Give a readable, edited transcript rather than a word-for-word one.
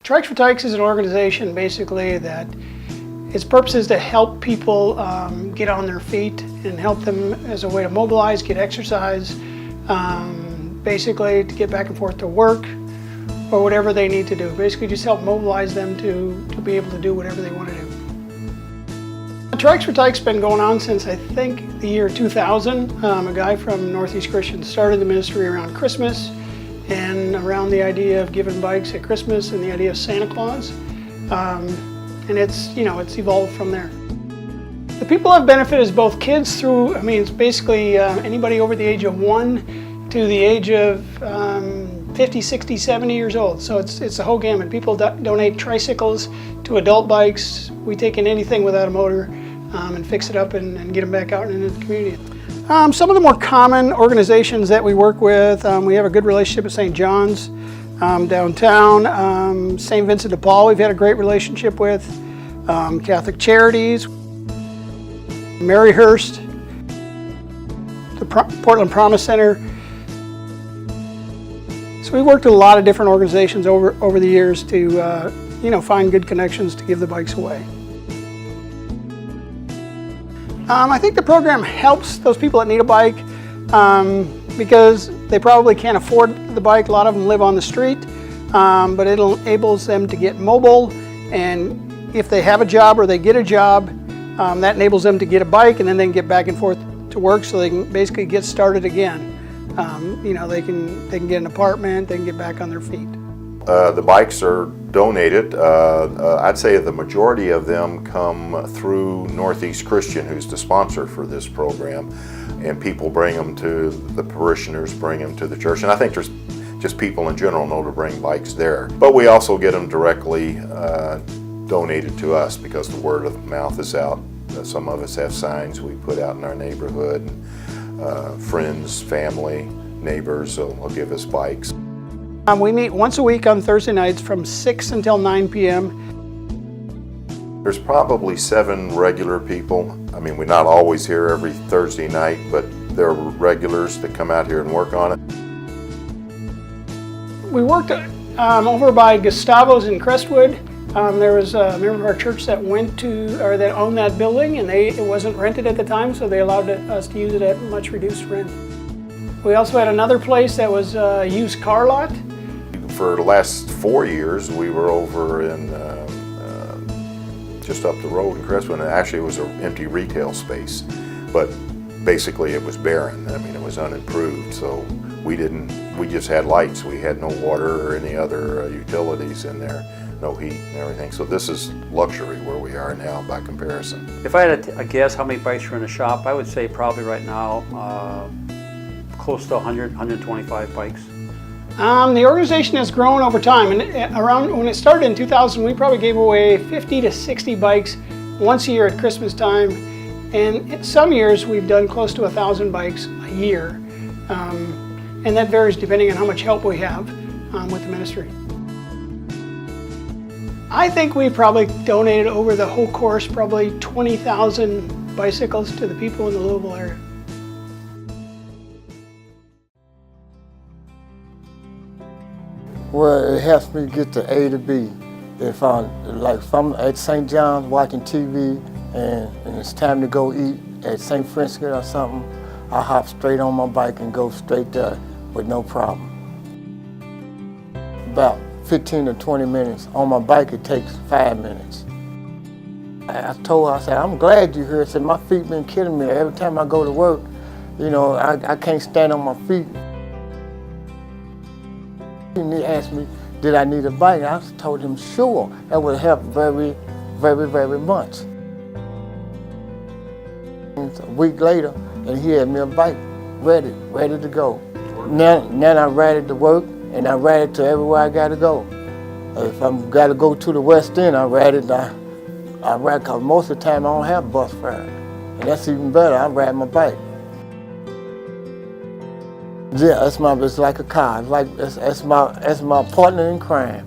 Trikes for Tikes is an organization basically that its purpose is to help people get on their feet and help them as a way to mobilize, get exercise, basically to get back and forth to work or whatever they need to do. Basically just help mobilize them to be able to do whatever they want to do. Trikes for Tikes has been going on since I think the year 2000. A guy from Northeast Christian started the ministry around Christmas and around the idea of giving bikes at Christmas and the idea of Santa Claus. And it's evolved from there. The people have benefited as both kids through, it's basically anybody over the age of 1 to the age of 50, 60, 70 years old. So it's the whole gamut. People donate tricycles to adult bikes. We take in anything without a motor and fix it up and get them back out into the community. Some of the more common organizations that we work with, we have a good relationship with St. John's downtown, St. Vincent de Paul we've had a great relationship with, Catholic Charities, Maryhurst, the Portland Promise Center. So we worked with a lot of different organizations over the years to find good connections to give the bikes away. I think the program helps those people that need a bike because they probably can't afford the bike. A lot of them live on the street, but it enables them to get mobile, and if they have a job or they get a job, that enables them to get a bike and then they can get back and forth to work so they can basically get started again. They can get an apartment, they can get back on their feet. The bikes are donated. I'd say the majority of them come through Northeast Christian, who's the sponsor for this program, and people bring them to the parishioners, bring them to the church, and I think there's just people in general know to bring bikes there. But we also get them directly donated to us because the word of mouth is out. Some of us have signs we put out in our neighborhood. Friends, family, neighbors will give us bikes. We meet once a week on Thursday nights from 6 until 9 p.m. There's probably 7 regular people. We're not always here every Thursday night, but there are regulars that come out here and work on it. We worked over by Gustavo's in Crestwood. There was a member of our church that that owned that building, and it wasn't rented at the time, so they allowed us to use it at much reduced rent. We also had another place that was a used car lot. For the last 4 years, we were over in just up the road in Crestwood, and actually it was an empty retail space, but basically it was barren. It was unimproved, so we just had lights. We had no water or any other utilities in there, no heat and everything. So this is luxury where we are now by comparison. If I had a guess how many bikes are in the shop, I would say probably right now close to 100, 125 bikes. The organization has grown over time, and around when it started in 2000, we probably gave away 50 to 60 bikes once a year at Christmas time, and in some years we've done close to 1,000 bikes a year, and that varies depending on how much help we have with the ministry. I think we probably donated over the whole course probably 20,000 bicycles to the people in the Louisville area. Well, it helps me get to A to B. If I'm at St. John's watching TV and it's time to go eat at St. Francis or something, I hop straight on my bike and go straight there with no problem. About 15 to 20 minutes. On my bike, it takes 5 minutes. I told her, I said, I'm glad you're here. I said, my feet been killing me. Every time I go to work, I can't stand on my feet. And he asked me, did I need a bike? I told him, sure. That would help very, very, very much. And a week later, and he had me a bike ready to go. Now I ride it to work, and I ride it to everywhere I got to go. If I'm got to go to the West End, I ride it. I ride, because most of the time I don't have bus fare. And that's even better, I ride my bike. Yeah, it's like a car. It's my partner in crime.